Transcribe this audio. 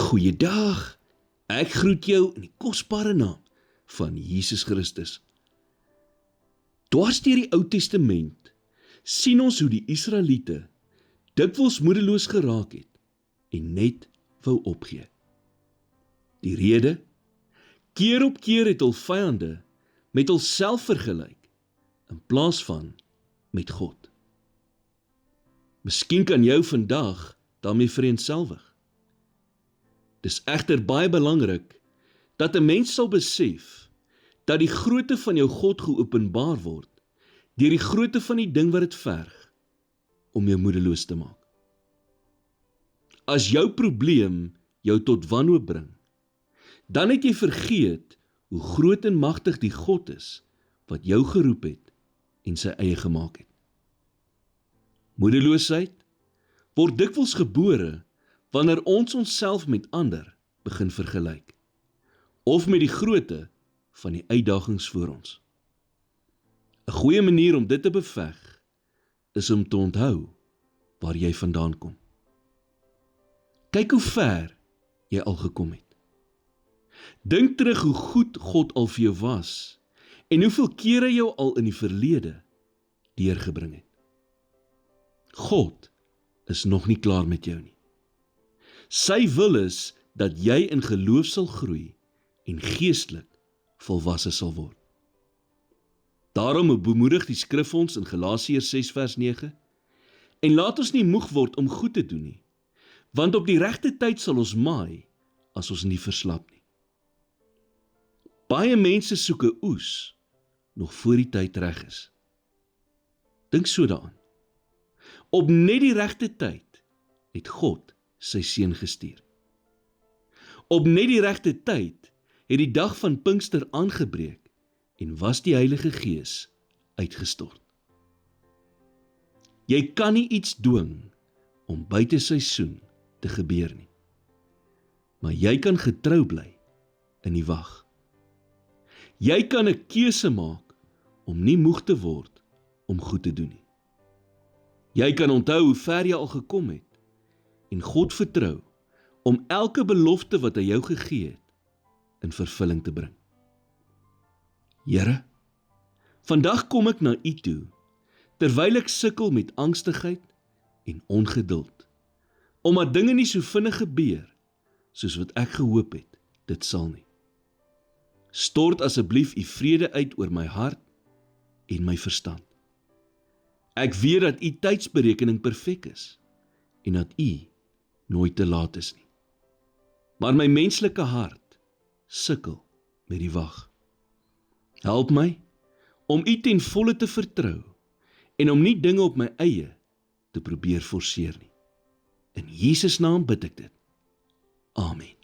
Goeiedag, ek groet jou in die kosbare naam van Jesus Christus. Dwars deur die Ou Testament sien ons hoe die Israeliete dikwels moedeloos geraak het en net wou opgee. Die rede? Keer op keer het hul vyande met hulself vergelyk in plaas van met God. Miskien kan jou vandag daarmee vereenselwig. Dis egter baie belangrik dat 'n mens sal besef dat die grootte van jou God geopenbaar word deur die grootte van die ding wat dit verg om jou moedeloos te maak. As jou probleem jou tot wanhoop bring, dan het jy vergeet hoe groot en magtig die God is wat jou geroep het en sy eie gemaak het. Moedeloosheid word dikwels gebore wanneer ons onsself met ander begin vergelyk, of met die grootte van die uitdagings voor ons. 'n Goeie manier om dit te beveg, is om te onthou waar jy vandaan kom. Kyk hoe ver jy al gekom het. Dink terug hoe goed God al vir jou was, en hoeveel kere hy jou al in die verlede deurgebring het. God is nog nie klaar met jou nie. Sy wil is dat jy in geloof sal groei en geestelik volwasse sal word. Daarom bemoedig die skrif ons in Galasiërs 6 vers 9, en laat ons nie moeg word om goed te doen nie, want op die regte tyd sal ons maai as ons nie verslap nie. Baie mense soek 'n oes nog voor die tyd reg is. Dink so daaraan. Op net die regte tyd het God sy seun gestuur. Op net die regte tyd het die dag van Pinkster aangebreek en was die Heilige Gees uitgestort. Jy kan nie iets dwing om buite seisoen te gebeur nie, maar jy kan getrou bly in die wag. Jy kan 'n keuse maak om nie moeg te word om goed te doen nie. Jy kan onthou hoe ver jy al gekom het en God vertrou om elke belofte wat hy jou gegee het in vervulling te bring. Here, vandag kom ek na U toe, terwyl ek sukkel met angstigheid en ongeduld, omdat dinge nie so vinnig gebeur soos wat ek gehoop het dit sal nie. Stort asseblief U vrede uit oor my hart en my verstand. Ek weet dat U tydsberekening perfek is en dat U nooit te laat is nie. Maar my menslike hart sukkel met die wag. Help my om U ten volle te vertrou en om nie dinge op my eie te probeer forceer nie. In Jesus naam bid ek dit. Amen.